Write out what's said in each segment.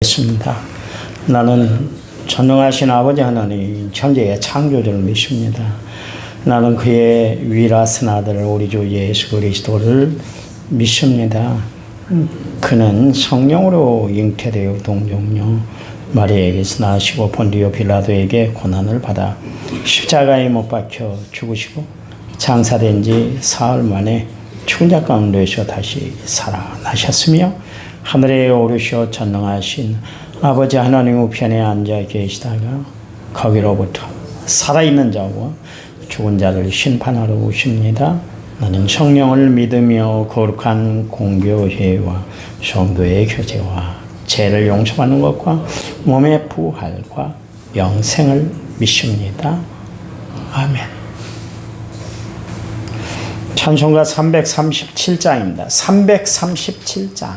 있습니다. 나는 전능하신 아버지 하나님 천지의 창조주를 믿습니다. 나는 그의 위라신 아들 우리 주 예수 그리스도를 믿습니다. 그는 성령으로 잉태되어 동정녀 마리아에게서 나시고 본디오 빌라도에게 고난을 받아 십자가에 못 박혀 죽으시고 장사된 지 사흘 만에 죽은 자 가운데서 다시 살아나셨으며 하늘에 오르셔 전능하신 아버지 하나님 우편에 앉아 계시다가 거기로부터 살아있는 자와 죽은 자를 심판하러 오십니다. 나는 성령을 믿으며 거룩한 공교회와 성도의 교제와 죄를 용서받는 것과 몸의 부활과 영생을 믿습니다. 아멘. 찬송가 337장입니다. 337장.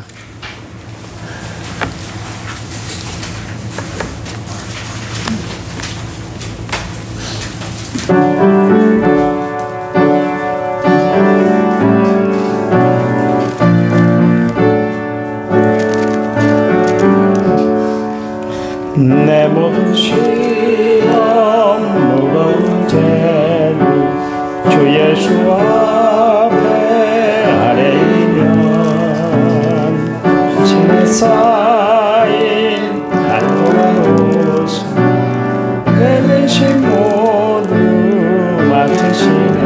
내 모든 시험 무거운 죄를 주 예수 앞에 아뢰면 제 쌓인 달고나로서 내 근심 모두 맡으시네.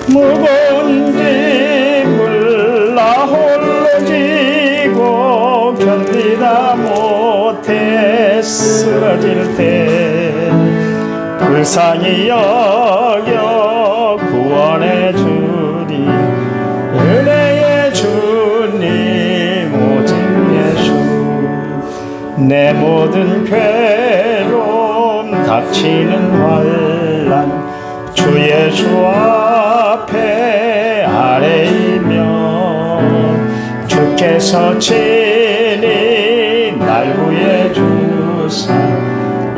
무거운 짐을 나 홀로 지고 견디다 못해 쓰러질 때 불쌍히 여겨 구원해 주리. 은혜의 주님 오직 예수. 내 모든 괴로움 닥치는 환난 주 예수 앞에 아뢰이며 주께서 친히 날 구해 주사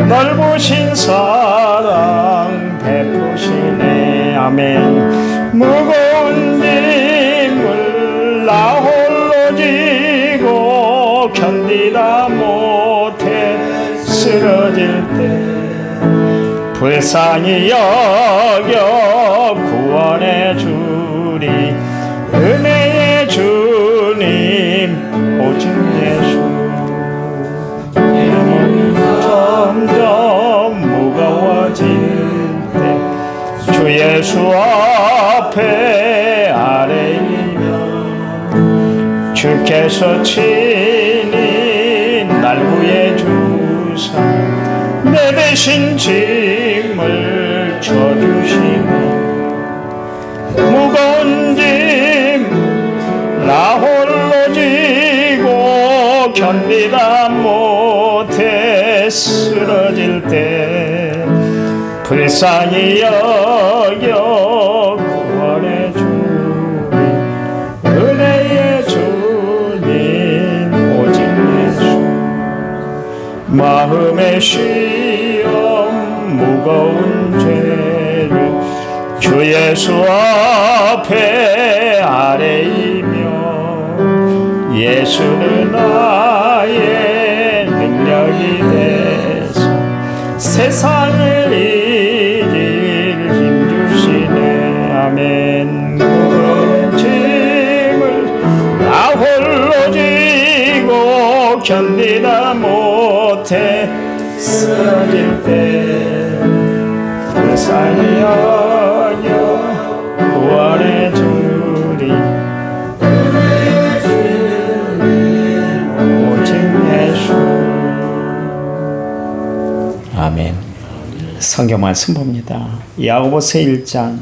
넓으신 사랑 베푸시네. 아멘. 무거운 짐을 나 홀로 지고 견디다 못해 쓰러질 때 불쌍히 여겨 구원해 주리. 은혜의 주님 오직 예수. 점점 무거워질 때 주 예수 앞에 아뢰이며 주께서 친히 날 구해 주사 내 대신 짐을 져주시네. 무거운 짐 나 홀로 지고 견디다 못해 쓰러질 때 불쌍히 여겨 구원해 주리. 은혜의 주님 오직 예수. 마음의 시험 무거운 죄를 주 예수 앞에 아뢰이며 예수는 나의 능력이 돼서 세상을 이길 힘주시네. 아멘. 무거운 짐을 나 홀로 지고 견디다 못해 쓰러질 때 불쌍히 여겨 구원해 주리. 오직 예수. 아멘. 성경 말씀 봅니다. 야고보서 1장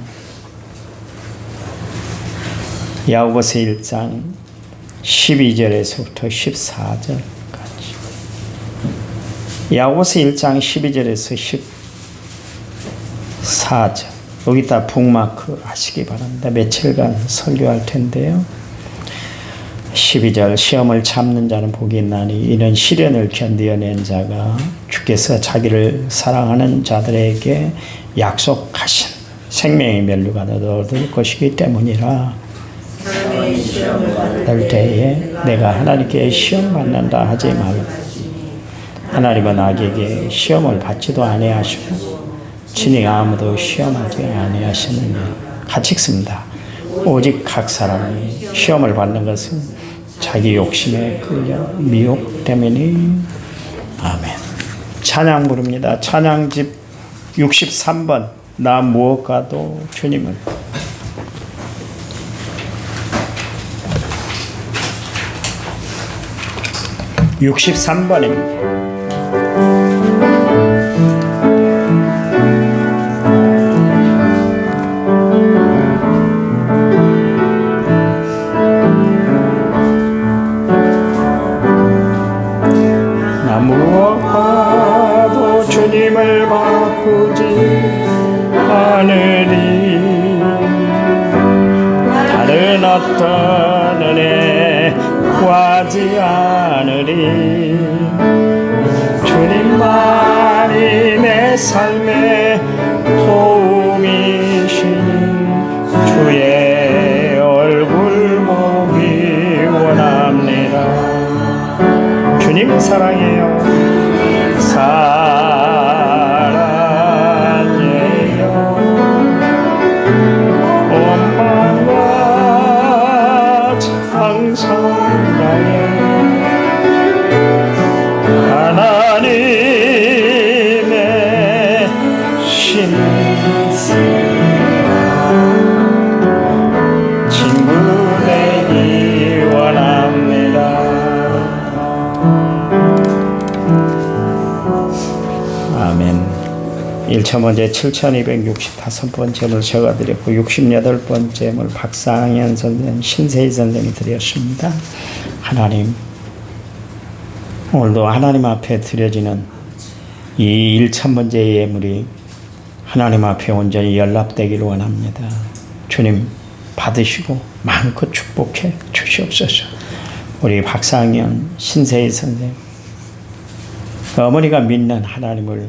12절에서부터 14절까지. 야고보서 1장 12절에서 14절. 여기다 북마크 하시기 바랍니다. 며칠간 설교할 텐데요. 12절. 시험을 참는 자는 복이 있나니 이는 시련을 견디어낸 자가 주께서 자기를 사랑하는 자들에게 약속하신 생명의 면류관을 얻을 것이기 때문이라. 받을 때에 내가 하나님께 시험 받는다 하지 말고 하나님은 악에게 시험을 받지도 아니하시고 친히 아무도 시험하지 아니하시느니 같이 읽습니다. 오직 각 사람이 시험을 받는 것은 자기 욕심에 끌려 미혹 때문이. 아멘. 찬양 부릅니다. 찬양집 63번 나 무엇과도 주님을. (63번입니다) 무엇과도 주님을 바꾸지 않으리. 다른 어떤 은혜 구하지 않으리. 주님만이 내 삶의 도움이시니 주의 얼굴 보기 원합니다. 주님 사랑해요. 사랑해요. 원망과 창성하여 하나님의 신세 친구 되기 원합니다. 아멘. 1차 문제 7265번째를 제가 드렸고 68번째를 박상현 선생, 신세희 선생이 드렸습니다. 하나님, 오늘도 하나님 앞에 드려지는 이 1차 문제의 예물이 하나님 앞에 온전히 연락되기를 원합니다. 주님 받으시고 마음껏 축복해 주시옵소서. 우리 박상현, 신세희 선생, 어머니가 믿는 하나님을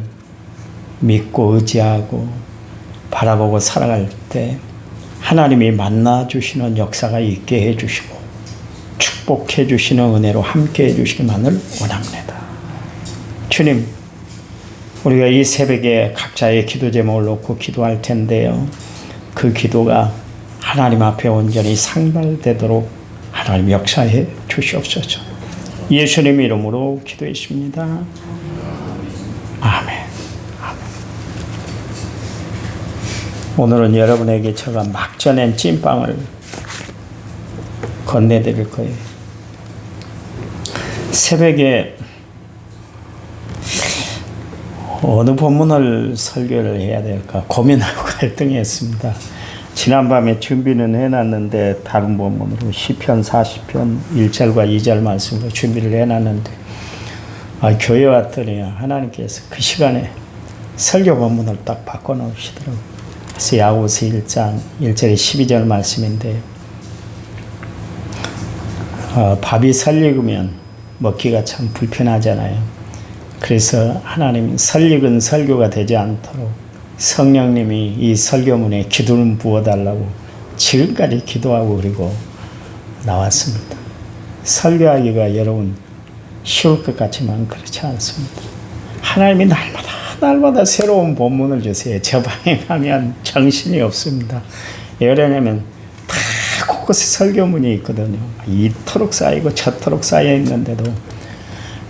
믿고 의지하고 바라보고 살아갈 때 하나님이 만나주시는 역사가 있게 해주시고 축복해 주시는 은혜로 함께 해주시기만을 원합니다. 주님, 우리가 이 새벽에 각자의 기도 제목을 놓고 기도할 텐데요. 그 기도가 하나님 앞에 온전히 상달되도록 하나님 역사해 주시옵소서. 예수님 이름으로 기도했습니다. 아멘. 오늘은 여러분에게 제가 막 전엔 찐빵을 건네드릴 거예요. 새벽에 어느 본문을 설교를 해야 될까 고민하고 갈등했습니다. 지난밤에 준비는 해놨는데 다른 본문으로 시편 40편 1절과 2절 말씀으로 준비를 해놨는데 교회 왔더니 하나님께서 그 시간에 설교 본문을 딱 바꿔놓으시더라고요. 그래서 야고보서 1장 1절에 12절 말씀인데 밥이 설익으면 먹기가 참 불편하잖아요. 그래서 하나님 설익은 설교가 되지 않도록 성령님이 이 설교문에 기도를 부어달라고 지금까지 기도하고 그리고 나왔습니다. 설교하기가 여러분 쉬울 것 같지만 그렇지 않습니다. 하나님이 날마다 새로운 본문을 주세요. 저 방에 가면 정신이 없습니다. 왜냐하면 다 곳곳에 설교문이 있거든요. 이토록 쌓이고 저토록 쌓여 있는데도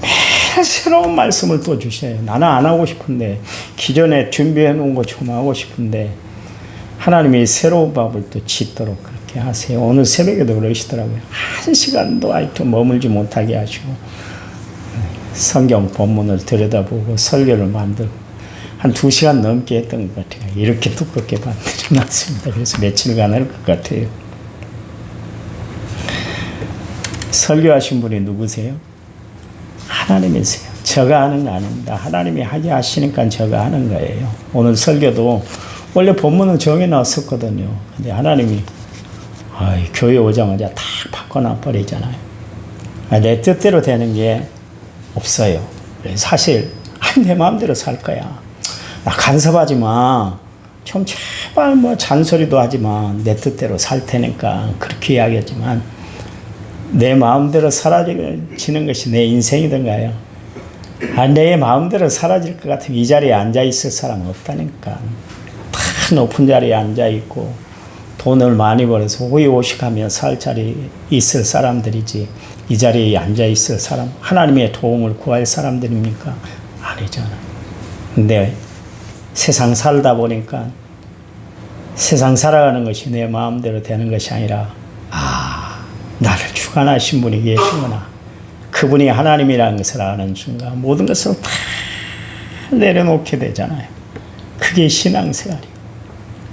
매일 새로운 말씀을 또 주셔요. 나는 안 하고 싶은데 기존에 준비해 놓은 거 좀 하고 싶은데 하나님이 새로운 밥을 또 짓도록 그렇게 하세요. 오늘 새벽에도 그러시더라고요. 1시간도 아직도 머물지 못하게 하시고 성경 본문을 들여다보고 설교를 만들고 한 2시간 넘게 했던 것 같아요. 이렇게 두껍게 만들어놨습니다. 그래서 며칠간 할 것 같아요. 설교하신 분이 누구세요? 하나님이세요. 제가 하는 거 아닙니다. 하나님이 하게 하시니까 제가 하는 거예요. 오늘 설교도 원래 본문은 정해놨었거든요. 근데 하나님이 교회 오자마자 다 바꿔놔 버리잖아요. 내 뜻대로 되는 게 없어요. 사실 내 마음대로 살 거야. 나 간섭하지 마. 좀 제발 뭐 잔소리도 하지만 내 뜻대로 살 테니까 그렇게 이야기하지만 내 마음대로 사라지는 것이 내 인생이던가요? 내 마음대로 사라질 것 같으면 이 자리에 앉아 있을 사람 없다니까. 다 높은 자리에 앉아 있고 돈을 많이 벌어서 호의호식하며 살 자리에 있을 사람들이지 이 자리에 앉아 있을 사람, 하나님의 도움을 구할 사람들입니까? 아니잖아. 근데 세상 살다 보니까 세상 살아가는 것이 내 마음대로 되는 것이 아니라 나를 주관하신 분이 계시구나. 그분이 하나님이라는 것을 아는 순간 모든 것을 다 내려놓게 되잖아요. 그게 신앙생활이에요.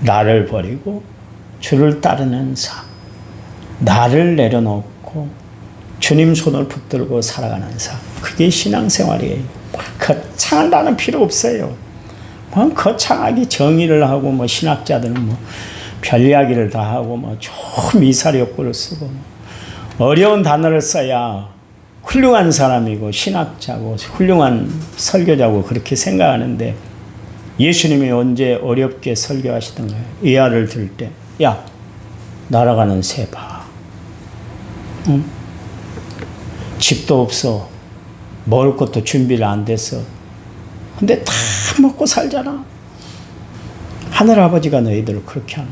나를 버리고 주를 따르는 삶. 나를 내려놓고 주님 손을 붙들고 살아가는 삶. 그게 신앙생활이에요. 거창하다는 필요 없어요. 거창하게 정의를 하고 신학자들은 별 이야기를 다 하고 좋은 미사리역구를 쓰고 어려운 단어를 써야 훌륭한 사람이고 신학자고 훌륭한 설교자고 그렇게 생각하는데 예수님이 언제 어렵게 설교하시던가요? 이하를 들 때, 야, 날아가는 새 봐. 응? 집도 없어. 먹을 것도 준비를 안 됐어. 근데 다 먹고 살잖아. 하늘아버지가 너희들을 그렇게 하는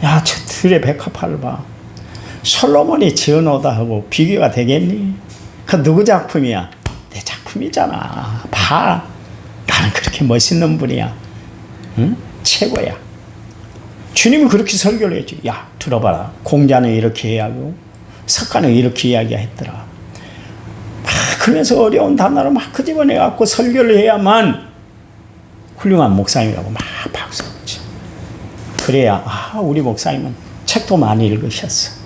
거야. 야, 저 들의 백합화를 봐. 솔로몬이 지어놓다 하고 비교가 되겠니? 그 누구 작품이야? 내 작품이잖아. 봐. 나는 그렇게 멋있는 분이야. 응? 최고야. 주님이 그렇게 설교를 했지. 야, 들어봐라. 공자는 이렇게 이야기하고 석가는 이렇게 이야기했더라. 그러면서 어려운 단어를 막 끄집어내갖고 설교를 해야만 훌륭한 목사님이라고 막 박수치. 그래야 우리 목사님은 책도 많이 읽으셨어.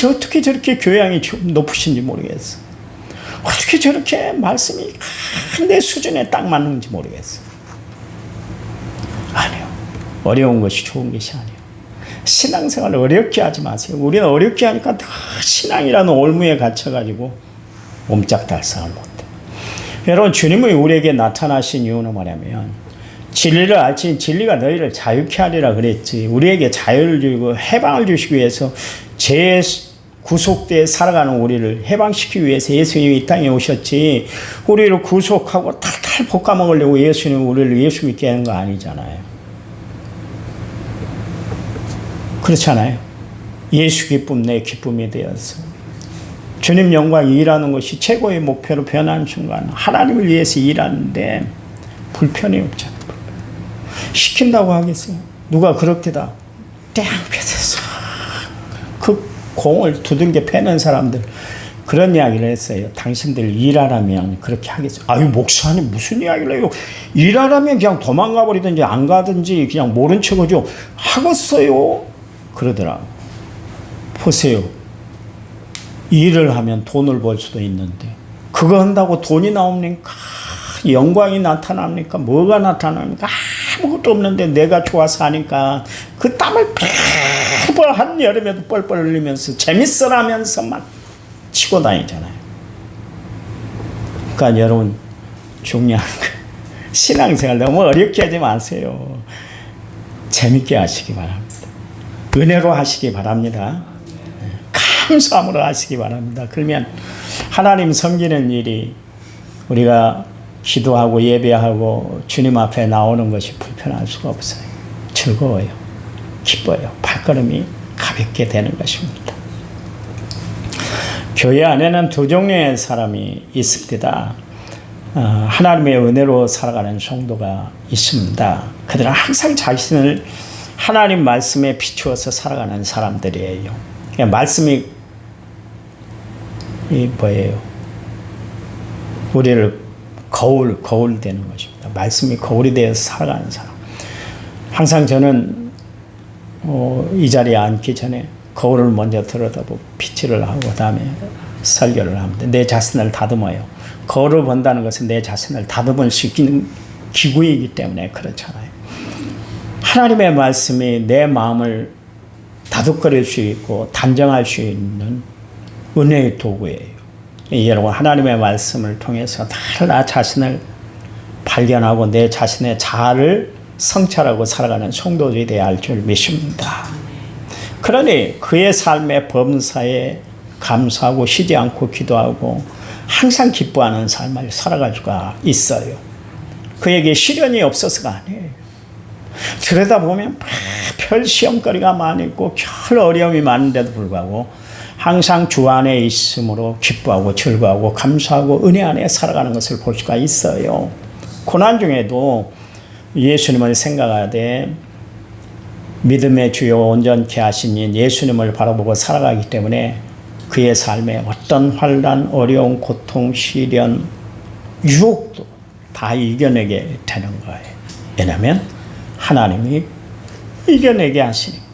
어떻게 저렇게 교양이 높으신지 모르겠어. 어떻게 저렇게 말씀이 내 수준에 딱 맞는지 모르겠어. 아니요. 어려운 것이 좋은 것이 아니에요. 신앙생활을 어렵게 하지 마세요. 우리는 어렵게 하니까 다 신앙이라는 올무에 갇혀가지고 옴짝달싹을 못해. 여러분, 주님이 우리에게 나타나신 이유는 뭐냐면 진리를 알지 진리가 너희를 자유케 하리라 그랬지. 우리에게 자유를 주고 해방을 주시기 위해서 죄 구속되어 살아가는 우리를 해방시키기 위해서 예수님이 이 땅에 오셨지. 우리를 구속하고 탈탈 볶아먹으려고 예수님이 우리를 예수 믿게 하는 거 아니잖아요. 그렇잖아요. 예수 기쁨 내 기쁨이 되어서 주님 영광이 일하는 것이 최고의 목표로 변하는 순간 하나님을 위해서 일하는데 불편이 없잖아요. 시킨다고 하겠어요. 누가 그렇게다 땡볕에서 그 공을 두들겨 패는 사람들 그런 이야기를 했어요. 당신들 일하라면 그렇게 하겠어요. 아유, 목사님 무슨 이야기를 해요. 일하라면 그냥 도망가 버리든지 안 가든지 그냥 모른 척하죠. 하겠어요. 그러더라고요. 보세요. 일을 하면 돈을 벌 수도 있는데 그거 한다고 돈이 나옵니까? 영광이 나타납니까? 뭐가 나타납니까? 아무것도 없는데 내가 좋아서 하니까 그 땀을 뻘뻘 한여름에도 뻘뻘 흘리면서 재밌어라면서만 치고 다니잖아요. 그러니까 여러분 중요한 거 신앙생활 너무 어렵게 하지 마세요. 재밌게 하시기 바랍니다. 은혜로 하시기 바랍니다. 감사함으로 하시기 바랍니다. 그러면 하나님 섬기는 일이 우리가 기도하고 예배하고 주님 앞에 나오는 것이 불편할 수가 없어요. 즐거워요. 기뻐요. 발걸음이 가볍게 되는 것입니다. 교회 안에는 두 종류의 사람이 있습니다. 하나님의 은혜로 살아가는 성도가 있습니다. 그들은 항상 자신을 하나님 말씀에 비추어서 살아가는 사람들이에요. 말씀이 뭐예요? 우리를 거울 되는 것입니다. 말씀이 거울이 되어서 살아가는 사람. 항상 저는 이 자리에 앉기 전에 거울을 먼저 들여다보고 피치를 하고 그다음에 설교를 합니다. 내 자신을 다듬어요. 거울을 본다는 것은 내 자신을 다듬을 수 있는 기구이기 때문에 그렇잖아요. 하나님의 말씀이 내 마음을 다독거릴 수 있고 단정할 수 있는 은혜의 도구예요. 여러분, 하나님의 말씀을 통해서 나 자신을 발견하고 내 자신의 자아를 성찰하고 살아가는 성도들이 되어야 할 줄 믿습니다. 그러니 그의 삶의 범사에 감사하고 쉬지 않고 기도하고 항상 기뻐하는 삶을 살아갈 수가 있어요. 그에게 시련이 없어서가 아니에요. 들여다보면 별 시험거리가 많이 있고 별 어려움이 많은데도 불구하고 항상 주 안에 있음으로 기뻐하고 즐거워하고 감사하고 은혜 안에 살아가는 것을 볼 수가 있어요. 고난 중에도 예수님을 생각하되 믿음의 주요 온전케 하신 인 예수님을 바라보고 살아가기 때문에 그의 삶에 어떤 환난, 어려움, 고통, 시련, 유혹도 다 이겨내게 되는 거예요. 왜냐하면 하나님이 이겨내게 하시니까.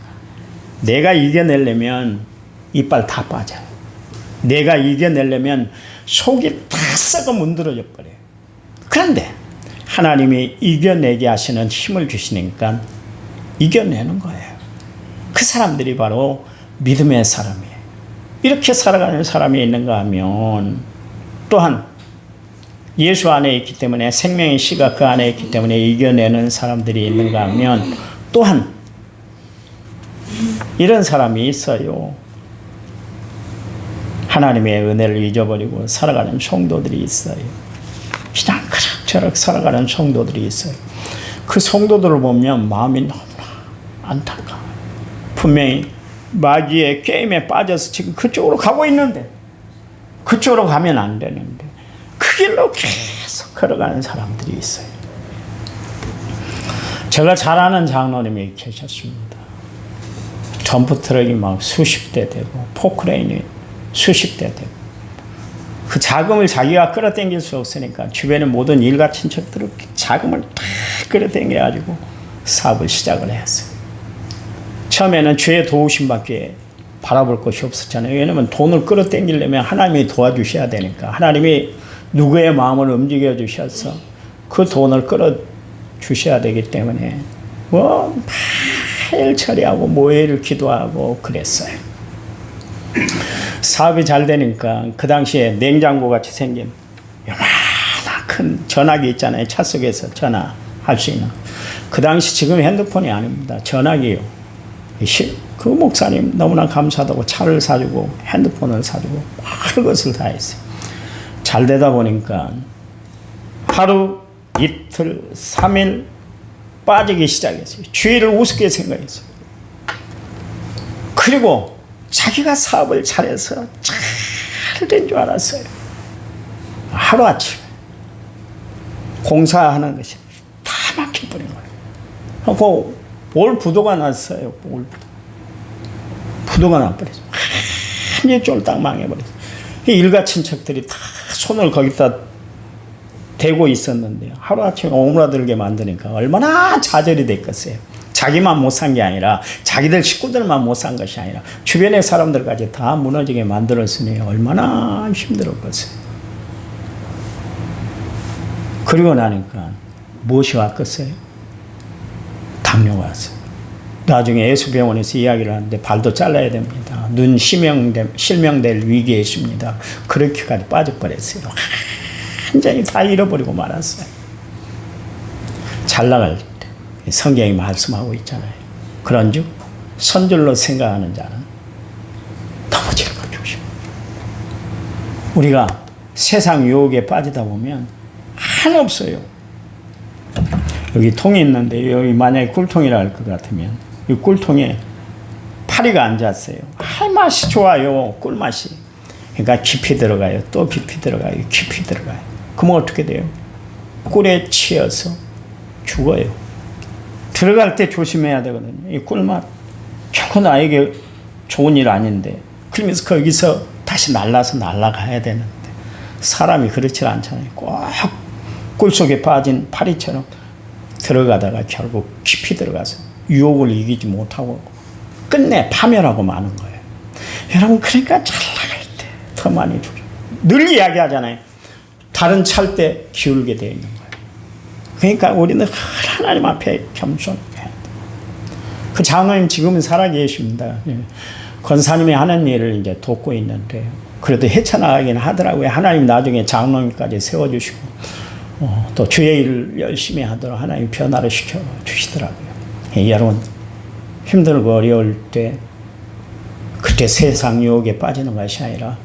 내가 이겨내려면 이빨 다 빠져요. 내가 이겨내려면 속이 다 썩어 문드러져 버려요. 그런데 하나님이 이겨내게 하시는 힘을 주시니까 이겨내는 거예요. 그 사람들이 바로 믿음의 사람이에요. 이렇게 살아가는 사람이 있는가 하면 또한 예수 안에 있기 때문에 생명의 씨가 그 안에 있기 때문에 이겨내는 사람들이 있는가 하면 또한 이런 사람이 있어요. 하나님의 은혜를 잊어버리고 살아가는 성도들이 있어요. 그냥 그럭저럭 살아가는 성도들이 있어요. 그 성도들을 보면 마음이 너무나 안타까워요. 분명히 마귀의 게임에 빠져서 지금 그쪽으로 가고 있는데 그쪽으로 가면 안 되는데 그 길로 계속 걸어가는 사람들이 있어요. 제가 잘 아는 장로님이 계셨습니다. 덤프트럭이 막 수십 대 되고 포크레인이 수십 대 되고 그 자금을 자기가 끌어당길 수 없으니까 주변의 모든 일가 친척들을 자금을 다 끌어당겨가지고 사업을 시작을 했어요. 처음에는 주의 도우심밖에 바라볼 것이 없었잖아요. 왜냐하면 돈을 끌어당기려면 하나님이 도와주셔야 되니까 하나님이 누구의 마음을 움직여 주셔서 그 돈을 끌어주셔야 되기 때문에 매일 처리하고 모해를 기도하고 그랬어요. 사업이 잘 되니까 그 당시에 냉장고 같이 생긴 요만한 큰 전화기 있잖아요. 차 속에서 전화할 수 있는. 그 당시 지금 핸드폰이 아닙니다. 전화기요. 그 목사님 너무나 감사하다고 차를 사주고 핸드폰을 사주고 모든 것을 다 했어요. 잘 되다 보니까 하루, 이틀, 3일 빠지기 시작했어요. 주의를 우습게 생각했어요. 그리고 자기가 사업을 잘해서 잘 된 줄 알았어요. 하루아침에 공사하는 것이 다 막혀버린 거예요. 그 올 부도가 났어요. 올 부도가 나버렸어요. 완전히 쫄딱 망해버렸어요. 일가 친척들이 다 손을 거기다 대고 있었는데 하루아침에 오므라들게 만드니까 얼마나 좌절이 됐겠어요. 자기만 못 산 게 아니라 자기들 식구들만 못 산 것이 아니라 주변의 사람들까지 다 무너지게 만들었으니 얼마나 힘들었겠어요. 그리고 나니까 무엇이 왔겠어요? 당뇨가 왔어요. 나중에 예수병원에서 이야기를 하는데 발도 잘라야 됩니다. 눈 실명될 위기에 있습니다. 그렇게까지 빠져버렸어요. 완전히 다 잃어버리고 말았어요. 잘 나갈 때 성경이 말씀하고 있잖아요. 그런즉 선줄로 생각하는 자는 넘어지는 걸 조심해. 우리가 세상 유혹에 빠지다 보면 한없어요. 여기 통이 있는데 여기 만약에 꿀통이라 할 것 같으면 이 꿀통에 파리가 앉았어요. 맛이 좋아요. 꿀맛이. 그러니까 깊이 들어가요. 또 깊이 들어가요. 깊이 들어가요. 그러면 어떻게 돼요? 꿀에 치여서 죽어요. 들어갈 때 조심해야 되거든요. 이 꿀맛 결코 나에게 좋은 일 아닌데 그러면서 거기서 다시 날아가야 되는데 사람이 그렇지 않잖아요. 꼭 꿀 속에 빠진 파리처럼 들어가다가 결국 깊이 들어가서 유혹을 이기지 못하고 끝내 파멸하고 마는 거예요. 여러분 그러니까 잘 나갈 때 더 많이 주죠. 늘 이야기하잖아요. 다른 찰 때 기울게 되어 있는 거예요. 그러니까 우리는 하나님 앞에 겸손해야 돼요. 그 장로님 지금은 살아계십니다. 권사님이 하는 일을 이제 돕고 있는데 그래도 헤쳐나가긴 하더라고요. 하나님 나중에 장로님까지 세워주시고 또 주의 일을 열심히 하도록 하나님 변화를 시켜 주시더라고요. 여러분 힘들고 어려울 때 그때 세상 유혹에 빠지는 것이 아니라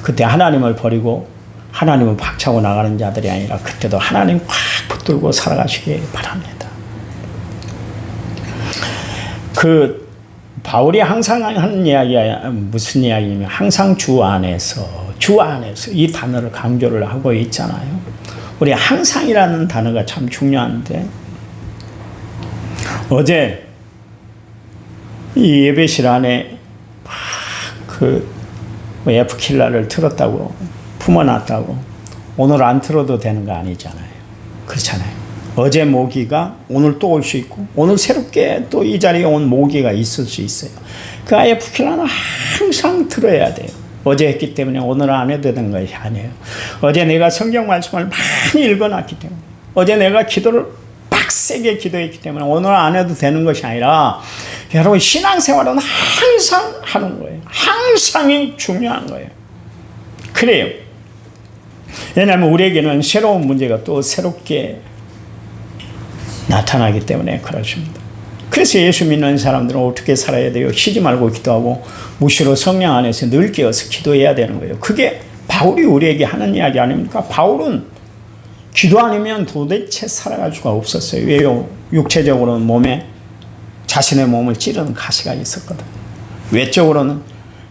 그때 하나님을 버리고 하나님을 박차고 나가는 자들이 아니라 그때도 하나님 꽉 붙들고 살아가시기 바랍니다. 바울이 항상 하는 이야기가 무슨 이야기냐면 항상 주 안에서 이 단어를 강조를 하고 있잖아요. 우리 항상이라는 단어가 참 중요한데 어제 이 예배실 안에 F킬라를 틀었다고 품어놨다고 오늘 안 틀어도 되는 거 아니잖아요. 그렇잖아요. 어제 모기가 오늘 또 올 수 있고 오늘 새롭게 또 이 자리에 온 모기가 있을 수 있어요. 그 F킬라는 항상 틀어야 돼요. 어제 했기 때문에 오늘 안 해도 되는 것이 아니에요. 어제 내가 성경 말씀을 많이 읽어놨기 때문에 어제 내가 기도를 빡세게 기도했기 때문에 오늘 안 해도 되는 것이 아니라 여러분 신앙생활은 항상 하는 거예요. 항상이 중요한 거예요. 그래요. 왜냐하면 우리에게는 새로운 문제가 또 새롭게 나타나기 때문에 그렇습니다. 그래서 예수 믿는 사람들은 어떻게 살아야 돼요? 쉬지 말고 기도하고 무시로 성령 안에서 늘 깨어서 기도해야 되는 거예요. 그게 바울이 우리에게 하는 이야기 아닙니까? 바울은 기도 아니면 도대체 살아갈 수가 없었어요. 왜요? 육체적으로는 자신의 몸을 찌르는 가시가 있었거든요. 외적으로는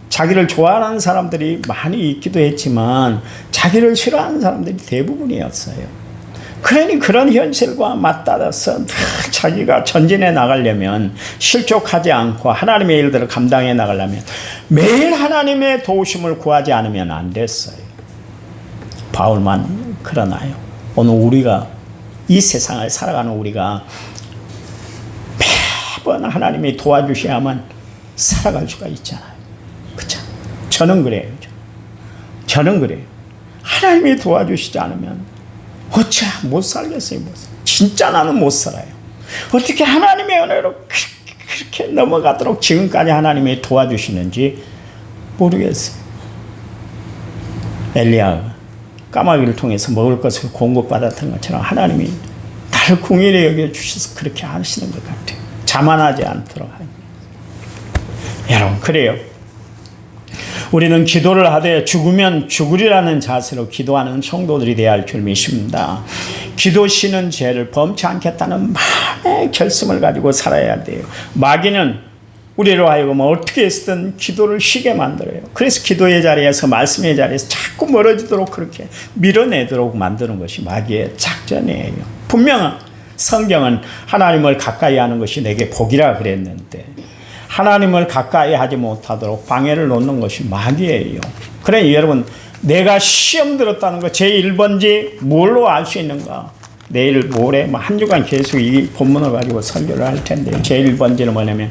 자기를 좋아하는 사람들이 많이 있기도 했지만 자기를 싫어하는 사람들이 대부분이었어요. 그러니 그런 현실과 맞닿아서 자기가 전진해 나가려면 실족하지 않고 하나님의 일들을 감당해 나가려면 매일 하나님의 도우심을 구하지 않으면 안 됐어요. 바울만 그러나요? 오늘 우리가 이 세상을 살아가는 우리가 매번 하나님이 도와주셔야만 살아갈 수가 있잖아요. 그렇죠? 저는 그래요. 저는 그래요. 하나님이 도와주시지 않으면 어째 못 살겠어요. 진짜 나는 못 살아요. 어떻게 하나님의 은혜로 그렇게 넘어가도록 지금까지 하나님이 도와주시는지 모르겠어요. 엘리야가 까마귀를 통해서 먹을 것을 공급받았던 것처럼 하나님이 나를 궁일히 여겨주셔서 그렇게 하시는 것 같아요. 자만하지 않도록 하니. 여러분 그래요. 우리는 기도를 하되 죽으면 죽으리라는 자세로 기도하는 성도들이 되어야 할 줄 믿습니다. 기도 쉬는 죄를 범치 않겠다는 마음의 결심을 가지고 살아야 돼요. 마귀는 우리로 하여금 어떻게 해서든 기도를 쉬게 만들어요. 그래서 기도의 자리에서 말씀의 자리에서 자꾸 멀어지도록 그렇게 밀어내도록 만드는 것이 마귀의 작전이에요. 분명 성경은 하나님을 가까이 하는 것이 내게 복이라 그랬는데 하나님을 가까이 하지 못하도록 방해를 놓는 것이 마귀예요. 그래 여러분 내가 시험 들었다는 거 제1번지 뭘로 알 수 있는가? 내일 모레 한 주간 계속 이 본문을 가지고 설교를 할 텐데 제1번지는 뭐냐면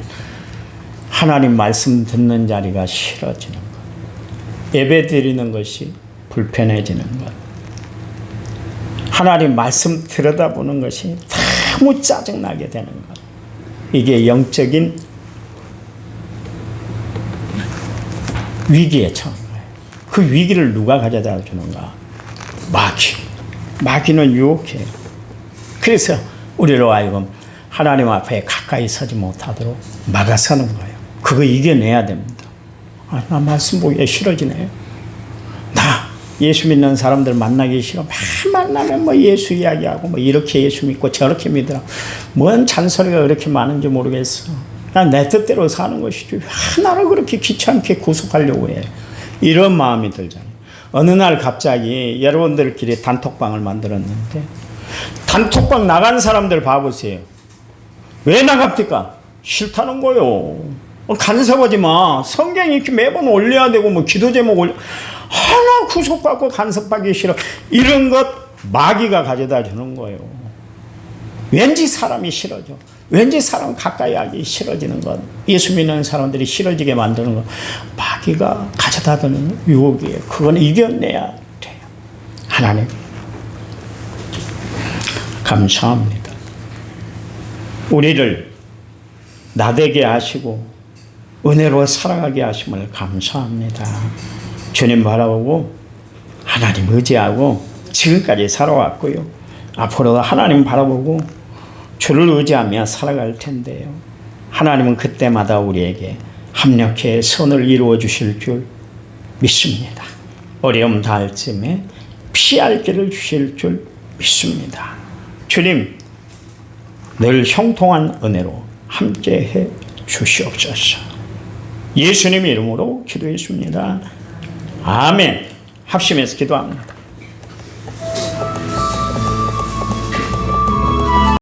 하나님 말씀 듣는 자리가 싫어지는 것. 예배 드리는 것이 불편해지는 것. 하나님 말씀 들여다보는 것이 너무 짜증나게 되는 것. 이게 영적인 위기에 처한 거예요. 그 위기를 누가 가져다 주는가? 마귀는 유혹해요. 그래서 우리로 하여금 하나님 앞에 가까이 서지 못하도록 막아서는 거예요. 그거 이겨내야 됩니다. 나 말씀 보기가 싫어지네요. 나 예수 믿는 사람들 만나기 싫어. 만나면 예수 이야기하고 이렇게 예수 믿고 저렇게 믿으라. 뭔 잔소리가 그렇게 많은지 모르겠어. 난 내 뜻대로 사는 것이지 나를 그렇게 귀찮게 구속하려고 해. 이런 마음이 들잖아요. 어느 날 갑자기 여러분들끼리 단톡방을 만들었는데 단톡방 나간 사람들 봐보세요. 왜 나갑니까? 싫다는 거요. 간섭하지 마. 성경 이렇게 매번 올려야 되고 기도 제목 올려. 하나 구속받고 간섭하기 싫어. 이런 것 마귀가 가져다 주는 거예요. 왠지 사람이 싫어져. 왠지 사람 가까이 하기 싫어지는 것. 예수 믿는 사람들이 싫어지게 만드는 것. 마귀가 가져다 주는 유혹이에요. 그건 이겨내야 돼요. 하나님 감사합니다. 우리를 나되게 하시고 은혜로 살아가게 하심을 감사합니다. 주님 바라보고 하나님 의지하고 지금까지 살아왔고요. 앞으로도 하나님 바라보고 주를 의지하며 살아갈 텐데요. 하나님은 그때마다 우리에게 합력해 선을 이루어 주실 줄 믿습니다. 어려움 닿을 쯤에 피할 길을 주실 줄 믿습니다. 주님, 늘 형통한 은혜로 함께해 주시옵소서. 예수님 이름으로 기도했습니다. 아멘. 합심해서 기도합니다.